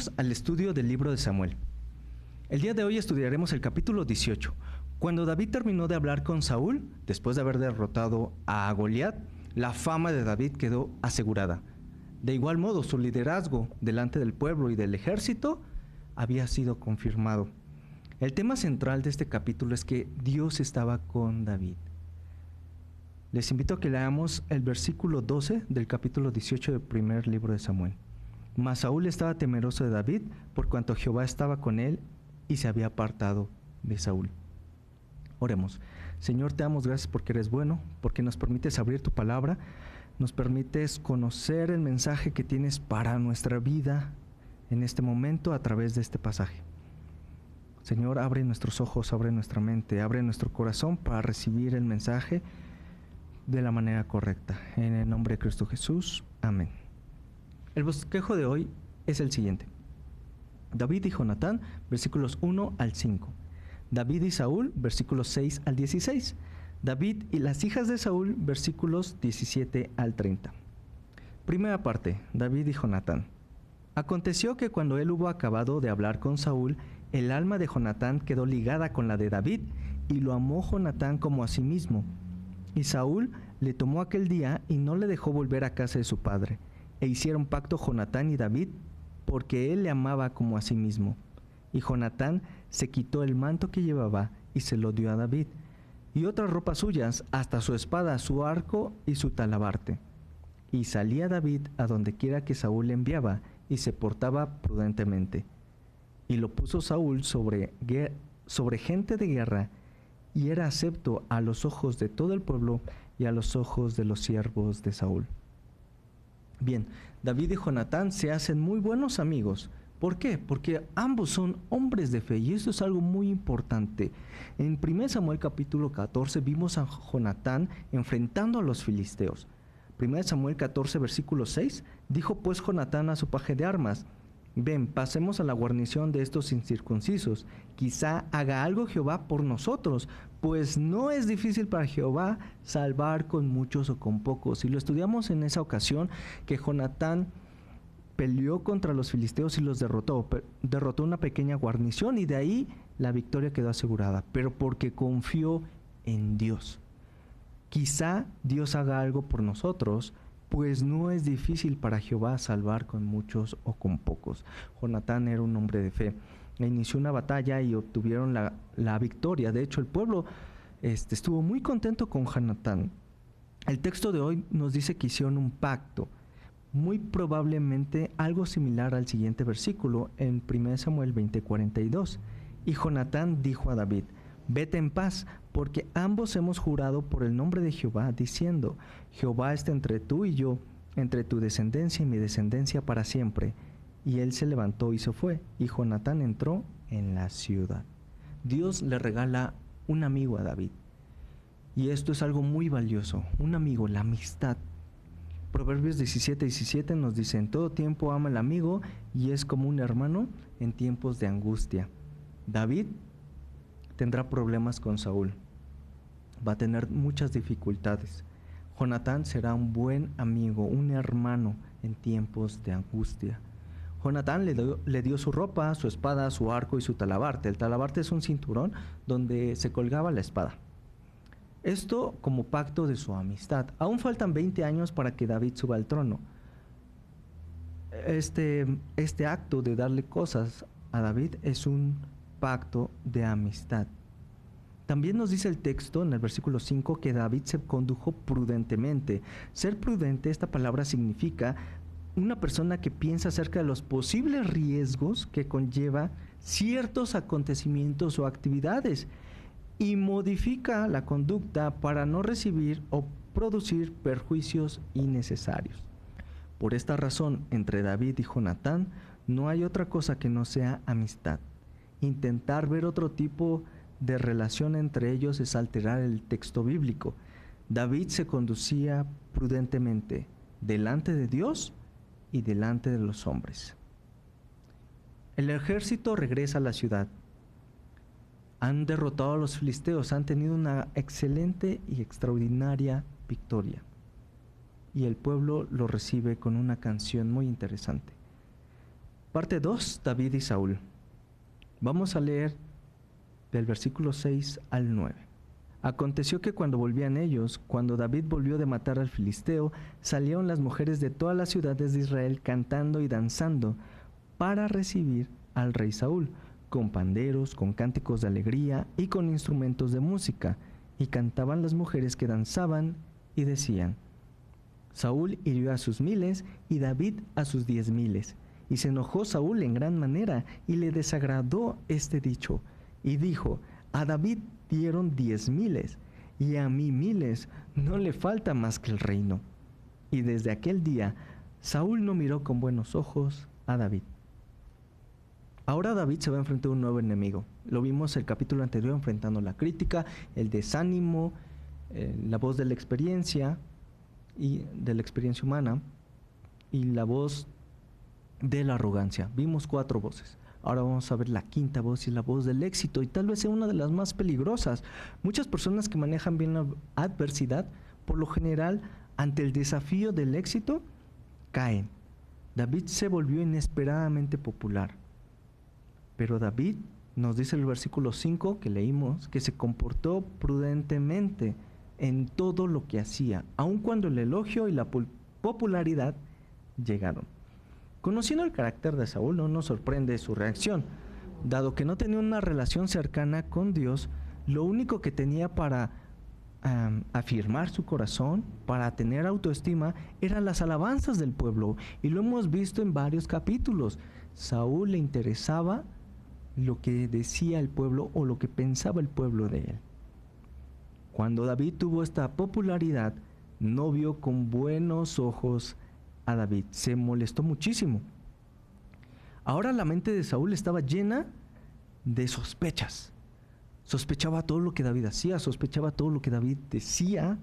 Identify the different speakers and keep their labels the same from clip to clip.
Speaker 1: Bienvenidos al estudio del libro de Samuel. El día de hoy estudiaremos el capítulo 18. Cuando David terminó de hablar con Saúl, después de haber derrotado a Goliat, la fama de David quedó asegurada. De igual modo, su liderazgo delante del pueblo y del ejército había sido confirmado. El tema central de este capítulo es que Dios estaba con David. Les invito a que leamos el versículo 12 del capítulo 18 del primer libro de Samuel. Mas Saúl estaba temeroso de David, por cuanto Jehová estaba con él y se había apartado de Saúl. Oremos. Señor, te damos gracias porque eres bueno, porque nos permites abrir tu palabra, nos permites conocer el mensaje que tienes para nuestra vida en este momento a través de este pasaje. Señor, abre nuestros ojos, abre nuestra mente, abre nuestro corazón para recibir el mensaje de la manera correcta. En el nombre de Cristo Jesús. Amén. El bosquejo de hoy es el siguiente. David y Jonatán, versículos 1 al 5. David y Saúl, versículos 6 al 16. David y las hijas de Saúl, versículos 17 al 30. Primera parte, David y Jonatán. Aconteció que cuando él hubo acabado de hablar con Saúl, el alma de Jonatán quedó ligada con la de David, y lo amó Jonatán como a sí mismo. Y Saúl le tomó aquel día y no le dejó volver a casa de su padre. E hicieron pacto Jonatán y David, porque él le amaba como a sí mismo. Y Jonatán se quitó el manto que llevaba y se lo dio a David, y otras ropas suyas, hasta su espada, su arco y su talabarte. Y salía David a donde quiera que Saúl le enviaba, y se portaba prudentemente. Y lo puso Saúl sobre gente de guerra, y era acepto a los ojos de todo el pueblo y a los ojos de los siervos de Saúl. Bien, David y Jonatán se hacen muy buenos amigos. ¿Por qué? Porque ambos son hombres de fe, y eso es algo muy importante. En 1 Samuel capítulo 14 vimos a Jonatán enfrentando a los filisteos. 1 Samuel 14 versículo 6, dijo pues Jonatán a su paje de armas: ven, pasemos a la guarnición de estos incircuncisos, quizá haga algo Jehová por nosotros, pues no es difícil para Jehová salvar con muchos o con pocos. Y lo estudiamos en esa ocasión, que Jonatán peleó contra los filisteos y los derrotó una pequeña guarnición, y de ahí la victoria quedó asegurada, pero porque confió en Dios. Quizá Dios haga algo por nosotros, pues no es difícil para Jehová salvar con muchos o con pocos. Jonatán era un hombre de fe. Inició una batalla y obtuvieron la victoria. De hecho, el pueblo estuvo muy contento con Jonatán. El texto de hoy nos dice que hicieron un pacto, muy probablemente algo similar al siguiente versículo en 1 Samuel 20:42. Y Jonatán dijo a David: vete en paz, porque ambos hemos jurado por el nombre de Jehová, diciendo: Jehová está entre tú y yo, entre tu descendencia y mi descendencia para siempre. Y él se levantó y se fue, y Jonatán entró en la ciudad. Dios le regala un amigo a David, y esto es algo muy valioso, un amigo, la amistad. Proverbios 17:17 nos dice: en todo tiempo ama al amigo, y es como un hermano en tiempos de angustia. David tendrá problemas con Saúl, va a tener muchas dificultades. Jonatán será un buen amigo, un hermano en tiempos de angustia. Jonatán le dio su ropa, su espada, su arco y su talabarte. El talabarte es un cinturón donde se colgaba la espada. Esto como pacto de su amistad. Aún faltan 20 años para que David suba al trono. Este acto de darle cosas a David es un pacto de amistad. También nos dice el texto en el versículo 5 que David se condujo prudentemente. Ser prudente, esta palabra significa una persona que piensa acerca de los posibles riesgos que conlleva ciertos acontecimientos o actividades, y modifica la conducta para no recibir o producir perjuicios innecesarios. Por esta razón, entre David y Jonatán no hay otra cosa que no sea amistad. Intentar ver otro tipo de relación entre ellos es alterar el texto bíblico. David se conducía prudentemente delante de Dios y delante de los hombres. El ejército regresa a la ciudad. Han derrotado a los filisteos, han tenido una excelente y extraordinaria victoria. Y el pueblo lo recibe con una canción muy interesante. Parte 2, David y Saúl. Vamos a leer del versículo 6 al 9. Aconteció que cuando volvían ellos, cuando David volvió de matar al filisteo, salieron las mujeres de todas las ciudades de Israel cantando y danzando para recibir al rey Saúl, con panderos, con cánticos de alegría y con instrumentos de música. Y cantaban las mujeres que danzaban y decían: Saúl hirió a sus 1000 y David a sus 10,000. Y se enojó Saúl en gran manera y le desagradó este dicho. Y dijo: a David dieron 10,000 y a mí 1000, no le falta más que el reino. Y desde aquel día Saúl no miró con buenos ojos a David. Ahora David se va a enfrentar a un nuevo enemigo. Lo vimos el capítulo anterior enfrentando la crítica, el desánimo, la voz de la experiencia y de la experiencia humana y la voz de la arrogancia. Vimos 4 voces. Ahora vamos a ver la quinta voz y la voz del éxito, y tal vez sea una de las más peligrosas. Muchas personas que manejan bien la adversidad, por lo general, ante el desafío del éxito, caen. David se volvió inesperadamente popular. Pero David, nos dice el versículo 5 que leímos, que se comportó prudentemente en todo lo que hacía, aun cuando el elogio y la popularidad llegaron. Conociendo el carácter de Saúl, no nos sorprende su reacción. Dado que no tenía una relación cercana con Dios, lo único que tenía para afirmar su corazón, para tener autoestima, eran las alabanzas del pueblo. Y lo hemos visto en varios capítulos. Saúl le interesaba lo que decía el pueblo o lo que pensaba el pueblo de él. Cuando David tuvo esta popularidad, no vio con buenos ojos a David, se molestó muchísimo. Ahora la mente de Saúl estaba llena de sospechas. Sospechaba todo lo que David hacía, sospechaba todo lo que David decía,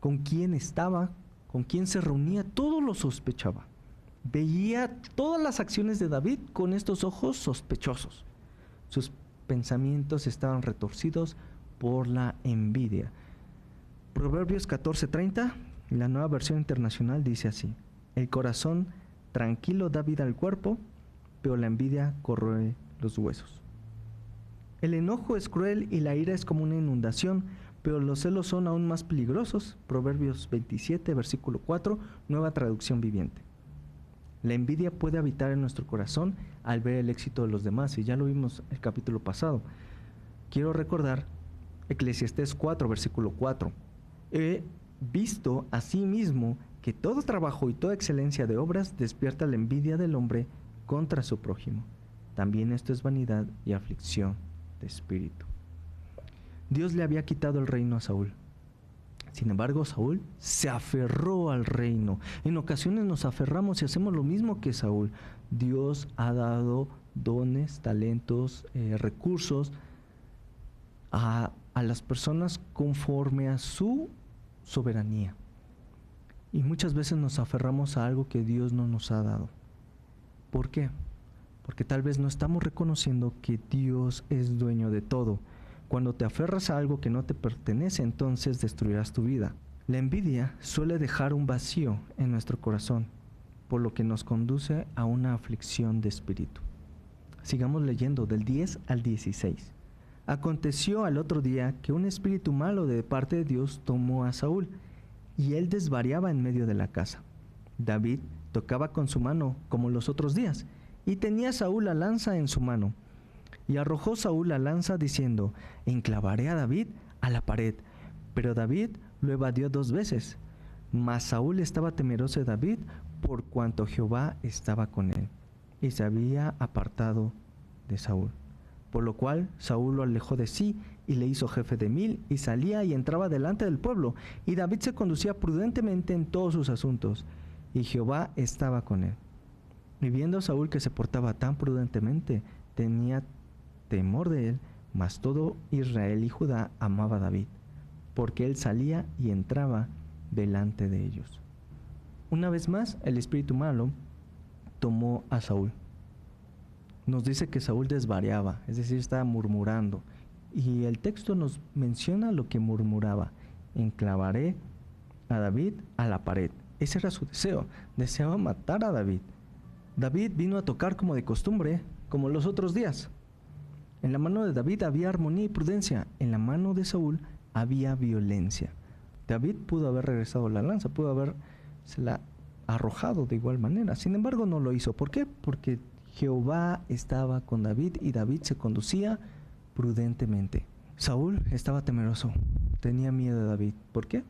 Speaker 1: con quién estaba, con quién se reunía, todo lo sospechaba. Veía todas las acciones de David con estos ojos sospechosos. Sus pensamientos estaban retorcidos por la envidia. Proverbios 14:30, la Nueva Versión Internacional, dice así: el corazón tranquilo da vida al cuerpo, pero la envidia corroe los huesos. El enojo es cruel y la ira es como una inundación, pero los celos son aún más peligrosos. Proverbios 27, versículo 4, Nueva Traducción Viviente. La envidia puede habitar en nuestro corazón al ver el éxito de los demás, y ya lo vimos el capítulo pasado. Quiero recordar Eclesiastés 4, versículo 4. He visto asimismo que todo trabajo y toda excelencia de obras despierta la envidia del hombre contra su prójimo. También esto es vanidad y aflicción de espíritu. Dios le había quitado el reino a Saúl. Sin embargo, Saúl se aferró al reino. En ocasiones nos aferramos y hacemos lo mismo que Saúl. Dios ha dado dones, talentos, recursos a las personas conforme a su soberanía. Y muchas veces nos aferramos a algo que Dios no nos ha dado. ¿Por qué? Porque tal vez no estamos reconociendo que Dios es dueño de todo. Cuando te aferras a algo que no te pertenece, entonces destruirás tu vida. La envidia suele dejar un vacío en nuestro corazón, por lo que nos conduce a una aflicción de espíritu. Sigamos leyendo del 10 al 16. Aconteció al otro día que un espíritu malo de parte de Dios tomó a Saúl, y él desvariaba en medio de la casa. David tocaba con su mano como los otros días, y tenía Saúl la lanza en su mano. Y arrojó Saúl la lanza diciendo: enclavaré a David a la pared. Pero David lo evadió 2 veces. Mas Saúl estaba temeroso de David por cuanto Jehová estaba con él, y se había apartado de Saúl. Por lo cual Saúl lo alejó de sí y le hizo jefe de 1000, y salía y entraba delante del pueblo. Y David se conducía prudentemente en todos sus asuntos, y Jehová estaba con él. Y viendo Saúl que se portaba tan prudentemente, tenía temor de él, mas todo Israel y Judá amaba a David, porque él salía y entraba delante de ellos. Una vez más, el espíritu malo tomó a Saúl. Nos dice que Saúl desvariaba, es decir, estaba murmurando. Y el texto nos menciona lo que murmuraba: enclavaré a David a la pared. Ese era su deseo, deseaba matar a David. David vino a tocar como de costumbre, como los otros días. En la mano de David había armonía y prudencia, en la mano de Saúl había violencia. David pudo haber regresado la lanza, pudo habérsela arrojado de igual manera. Sin embargo, no lo hizo. ¿Por qué? Porque Jehová estaba con David y David se conducía prudentemente. Saúl estaba temeroso, tenía miedo de David. ¿Por qué?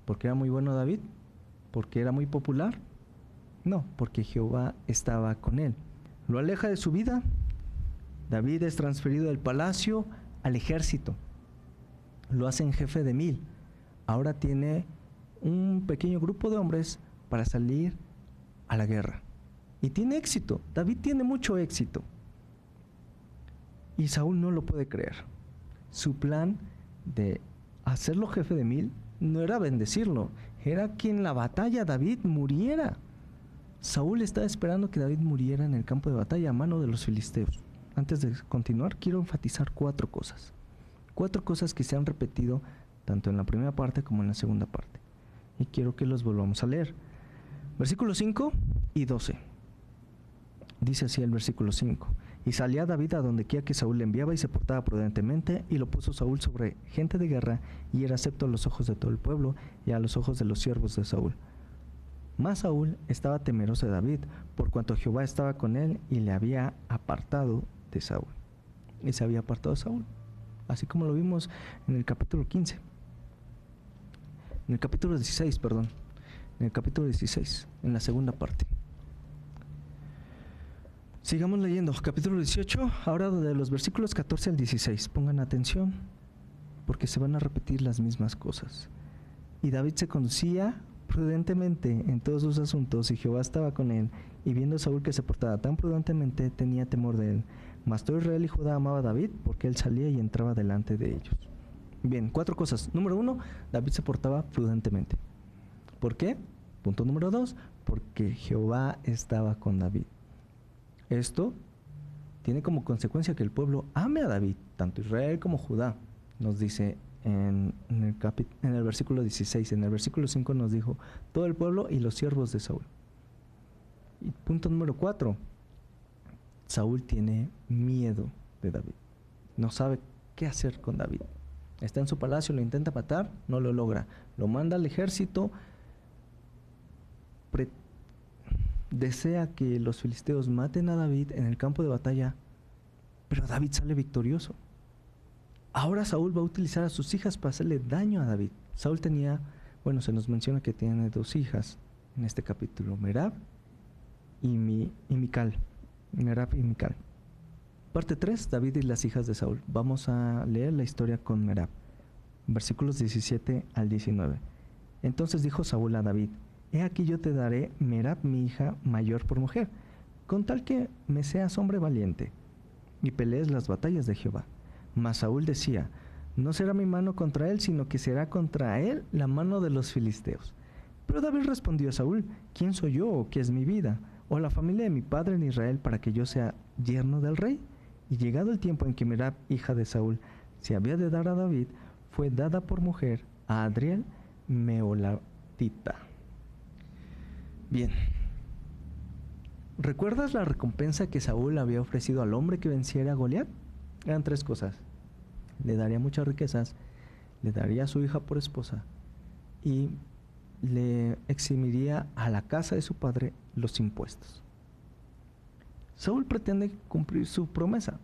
Speaker 1: ¿Porque era muy bueno David? ¿Porque era muy popular? No, porque Jehová estaba con él. Lo aleja de su vida. David es transferido del palacio al ejército. Lo hacen jefe de 1000. Ahora tiene un pequeño grupo de hombres para salir a la guerra. Y tiene éxito. David tiene mucho éxito. Y Saúl no lo puede creer. Su plan de hacerlo jefe de 1000 no era bendecirlo, era que en la batalla David muriera. Saúl estaba esperando que David muriera en el campo de batalla a mano de los filisteos. Antes de continuar, quiero enfatizar 4 cosas. 4 cosas que se han repetido tanto en la primera parte como en la segunda parte. Y quiero que los volvamos a leer. Versículos 5 y 12. Dice así el versículo 5. Y salía David a donde quiera que Saúl le enviaba y se portaba prudentemente, y lo puso Saúl sobre gente de guerra, y era acepto a los ojos de todo el pueblo y a los ojos de los siervos de Saúl. Mas Saúl estaba temeroso de David, por cuanto Jehová estaba con él y le había apartado de Saúl. Y se había apartado de Saúl, así como lo vimos en el capítulo 15. En el capítulo 16, perdón. En el capítulo 16, en la segunda parte. Sigamos leyendo, capítulo 18, ahora de los versículos 14 al 16. Pongan atención, porque se van a repetir las mismas cosas. Y David se conducía prudentemente en todos sus asuntos, y Jehová estaba con él. Y viendo Saúl que se portaba tan prudentemente, tenía temor de él. Mas todo Israel y Judá amaba a David, porque él salía y entraba delante de ellos. Bien, 4 cosas. Número 1, David se portaba prudentemente. ¿Por qué? Punto número 2, porque Jehová estaba con David. Esto tiene como consecuencia que el pueblo ame a David, tanto Israel como Judá, nos dice en el versículo 16. En el versículo 5 nos dijo, todo el pueblo y los siervos de Saúl. Y punto número 4, Saúl tiene miedo de David. No sabe qué hacer con David. Está en su palacio, lo intenta matar, no lo logra. Lo manda al ejército, desea que los filisteos maten a David en el campo de batalla, pero David sale victorioso. Ahora Saúl va a utilizar a sus hijas para hacerle daño a David. Saúl tenía, se nos menciona que tiene 2 hijas en este capítulo, Merab y Mical. Merab y Mical. Parte 3, David y las hijas de Saúl. Vamos a leer la historia con Merab. Versículos 17 al 19. Entonces dijo Saúl a David, he aquí yo te daré Merab mi hija mayor por mujer, con tal que me seas hombre valiente, y pelees las batallas de Jehová. Mas Saúl decía, no será mi mano contra él, sino que será contra él la mano de los filisteos. Pero David respondió a Saúl, ¿quién soy yo o qué es mi vida, o la familia de mi padre en Israel para que yo sea yerno del rey? Y llegado el tiempo en que Merab, hija de Saúl, se había de dar a David, fue dada por mujer a Adriel Meholatita. Bien, ¿recuerdas la recompensa que Saúl había ofrecido al hombre que venciera a Goliat? Eran 3 cosas. Le daría muchas riquezas, le daría a su hija por esposa y le eximiría a la casa de su padre los impuestos. Saúl pretende cumplir su promesa.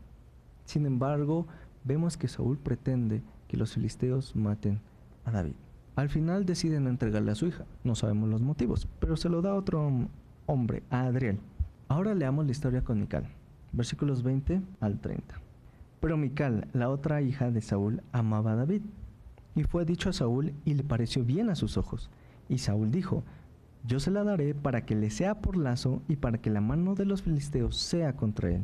Speaker 1: Sin embargo, vemos que Saúl pretende que los filisteos maten a David. Al final deciden entregarle a su hija. No sabemos los motivos, pero se lo da a otro hombre, a Adriel. Ahora leamos la historia con Mical, versículos 20 al 30. Pero Mical, la otra hija de Saúl, amaba a David. Y fue dicho a Saúl y le pareció bien a sus ojos. Y Saúl dijo, yo se la daré para que le sea por lazo y para que la mano de los filisteos sea contra él.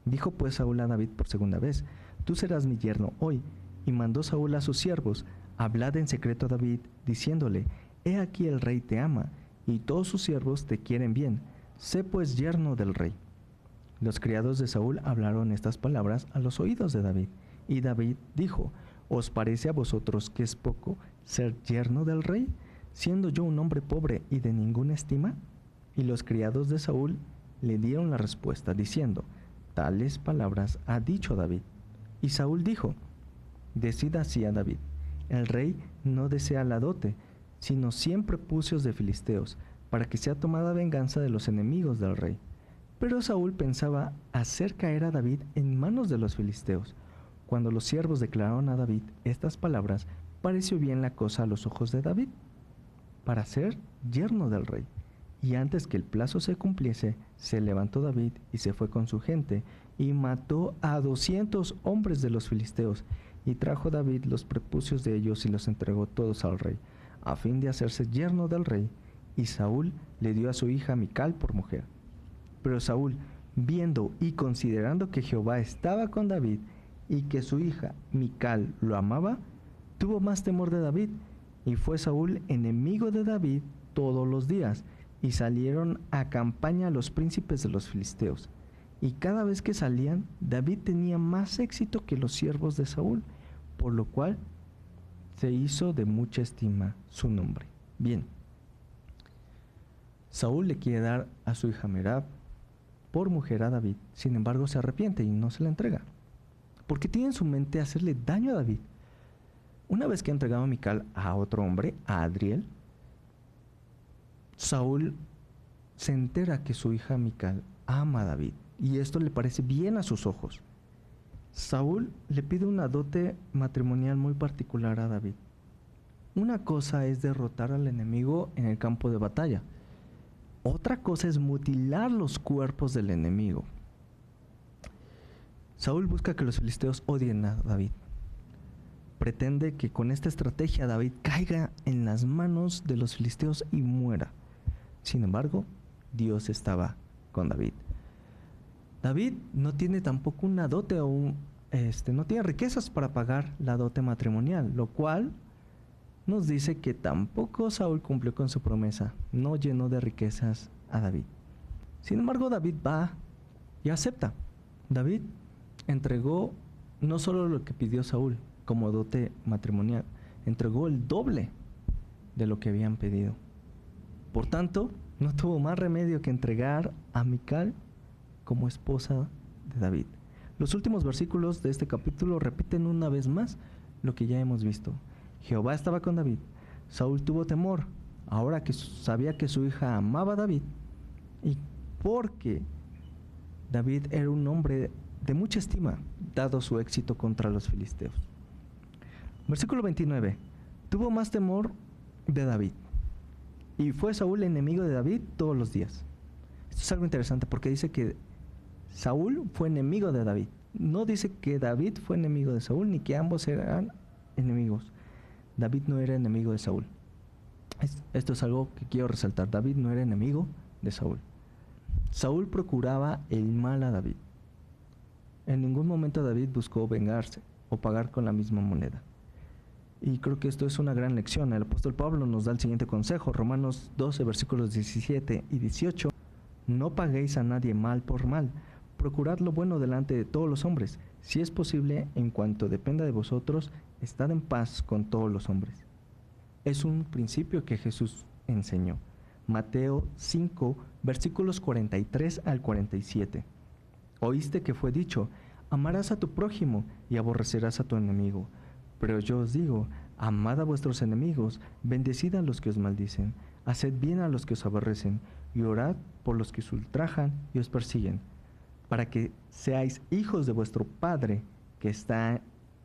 Speaker 1: Dijo pues Saúl a David por segunda vez, tú serás mi yerno hoy. Y mandó Saúl a sus siervos, hablad en secreto a David, diciéndole, he aquí el rey te ama, y todos sus siervos te quieren bien. Sé pues yerno del rey. Los criados de Saúl hablaron estas palabras a los oídos de David. Y David dijo, ¿os parece a vosotros que es poco ser yerno del rey, siendo yo un hombre pobre y de ninguna estima? Y los criados de Saúl le dieron la respuesta diciendo: tales palabras ha dicho David. Y Saúl dijo: decid así a David, el rey no desea la dote, sino 100 prepucios de filisteos, para que sea tomada venganza de los enemigos del rey. Pero Saúl pensaba hacer caer a David en manos de los filisteos. Cuando los siervos declararon a David estas palabras, pareció bien la cosa a los ojos de David, para ser yerno del rey. Y antes que el plazo se cumpliese, se levantó David y se fue con su gente, y mató a 200 hombres de los filisteos, y trajo David los prepucios de ellos y los entregó todos al rey, a fin de hacerse yerno del rey, y Saúl le dio a su hija Mical por mujer. Pero Saúl, viendo y considerando que Jehová estaba con David, y que su hija Mical lo amaba, tuvo más temor de David, y fue Saúl enemigo de David todos los días, y salieron a campaña los príncipes de los filisteos. Y cada vez que salían, David tenía más éxito que los siervos de Saúl, por lo cual se hizo de mucha estima su nombre. Bien, Saúl le quiere dar a su hija Merab por mujer a David, sin embargo se arrepiente y no se la entrega, porque tiene en su mente hacerle daño a David. Una vez que ha entregado a Mical a otro hombre, a Adriel, Saúl se entera que su hija Mical ama a David, y esto le parece bien a sus ojos. Saúl le pide una dote matrimonial muy particular a David. Una cosa es derrotar al enemigo en el campo de batalla. Otra cosa es mutilar los cuerpos del enemigo. Saúl busca que los filisteos odien a David. Pretende que con esta estrategia David caiga en las manos de los filisteos y muera. Sin embargo, Dios estaba con David. David no tiene tampoco una dote no tiene riquezas para pagar la dote matrimonial, lo cual nos dice que tampoco Saúl cumplió con su promesa, no llenó de riquezas a David. Sin embargo, David va y acepta. David entregó no solo lo que pidió Saúl como dote matrimonial, entregó el doble de lo que habían pedido. Por tanto, no tuvo más remedio que entregar a Mical como esposa de David. Los últimos versículos de este capítulo repiten una vez más lo que ya hemos visto. Jehová estaba con David. Saúl tuvo temor, ahora que sabía que su hija amaba a David, y porque David era un hombre de mucha estima, dado su éxito contra los filisteos. Versículo 29. Tuvo más temor de David, y fue Saúl enemigo de David todos los días. Esto es algo interesante porque dice que Saúl fue enemigo de David. No dice que David fue enemigo de Saúl, ni que ambos eran enemigos. David no era enemigo de Saúl. Esto es algo que quiero resaltar. David no era enemigo de Saúl. Saúl procuraba el mal a David. En ningún momento David buscó vengarse o pagar con la misma moneda. Y creo que esto es una gran lección. El apóstol Pablo nos da el siguiente consejo. Romanos 12, versículos 17 y 18. No paguéis a nadie mal por mal. Procurad lo bueno delante de todos los hombres. Si es posible, en cuanto dependa de vosotros, estad en paz con todos los hombres. Es un principio que Jesús enseñó. Mateo 5, versículos 43 al 47. Oíste que fue dicho: amarás a tu prójimo y aborrecerás a tu enemigo. Pero yo os digo, amad a vuestros enemigos, bendecid a los que os maldicen, haced bien a los que os aborrecen, y orad por los que os ultrajan y os persiguen, para que seáis hijos de vuestro Padre que está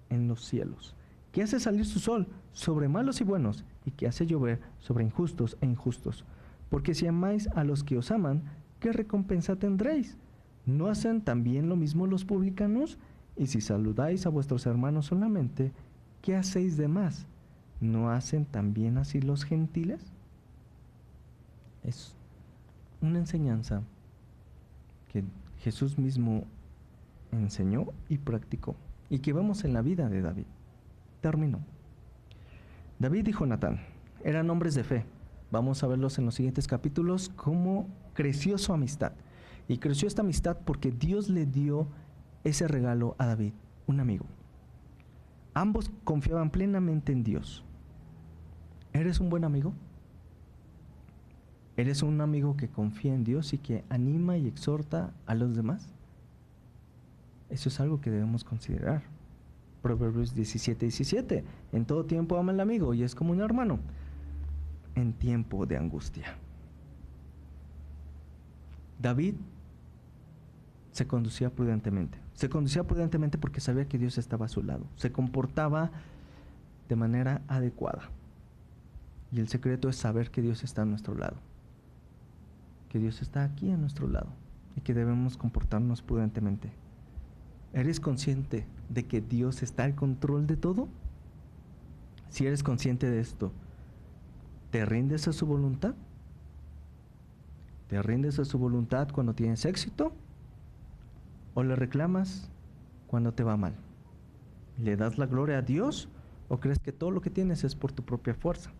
Speaker 1: en los cielos, que hace salir su sol sobre malos y buenos, y que hace llover sobre injustos e injustos. Porque si amáis a los que os aman, ¿qué recompensa tendréis? ¿No hacen también lo mismo los publicanos? Y si saludáis a vuestros hermanos solamente, ¿qué hacéis de más? ¿No hacen también así los gentiles? Es una enseñanza que Jesús mismo enseñó y practicó, y que vemos en la vida de David. Terminó. David y Jonatán eran hombres de fe. Vamos a verlos en los siguientes capítulos, cómo creció su amistad. Y creció esta amistad porque Dios le dio ese regalo a David, un amigo. Ambos confiaban plenamente en Dios. ¿Eres un buen amigo? ¿Eres un amigo que confía en Dios y que anima y exhorta a los demás? Eso es algo que debemos considerar. Proverbios 17:17. En todo tiempo ama al amigo y es como un hermano en tiempo de angustia. David se conducía prudentemente. Se conducía prudentemente porque sabía que Dios estaba a su lado. Se comportaba de manera adecuada. Y el secreto es saber que Dios está a nuestro lado. Que Dios está aquí a nuestro lado. Y que debemos comportarnos prudentemente. ¿Eres consciente de que Dios está al control de todo? Si eres consciente de esto, ¿te rindes a su voluntad? ¿Te rindes a su voluntad cuando tienes éxito? ¿O le reclamas cuando te va mal? ¿Le das la gloria a Dios o crees que todo lo que tienes es por tu propia fuerza?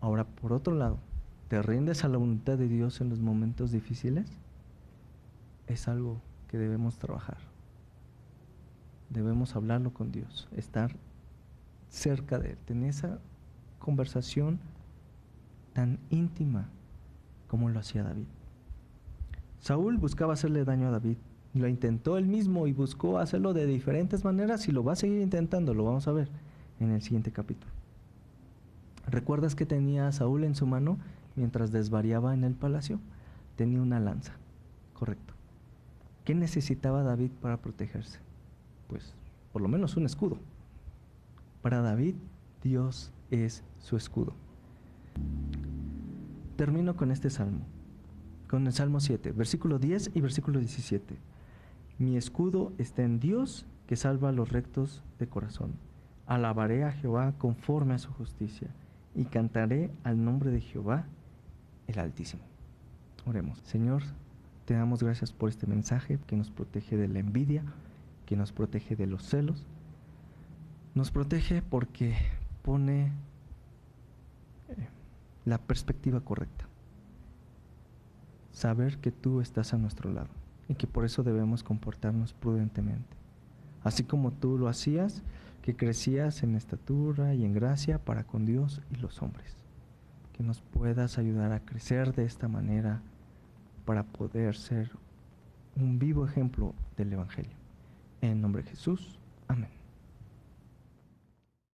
Speaker 1: Ahora, por otro lado, ¿te rindes a la voluntad de Dios en los momentos difíciles? Es algo que debemos trabajar. Debemos hablarlo con Dios, estar cerca de Él, tener esa conversación tan íntima como lo hacía David. Saúl buscaba hacerle daño a David. Lo intentó él mismo y buscó hacerlo de diferentes maneras y lo va a seguir intentando, lo vamos a ver en el siguiente capítulo. ¿Recuerdas que tenía a Saúl en su mano mientras desvariaba en el palacio? Tenía una lanza, correcto. ¿Qué necesitaba David para protegerse? Pues por lo menos un escudo. Para David, Dios es su escudo. Termino con este salmo, con el Salmo 7, versículo 10 y versículo 17. Mi escudo está en Dios, que salva a los rectos de corazón. Alabaré a Jehová conforme a su justicia, y cantaré al nombre de Jehová, el Altísimo. Oremos. Señor, te damos gracias por este mensaje que nos protege de la envidia, que nos protege de los celos. Nos protege porque pone la perspectiva correcta. Saber que tú estás a nuestro lado y que por eso debemos comportarnos prudentemente. Así como tú lo hacías, que crecías en estatura y en gracia para con Dios y los hombres. Que nos puedas ayudar a crecer de esta manera para poder ser un vivo ejemplo del Evangelio. En el nombre de Jesús. Amén.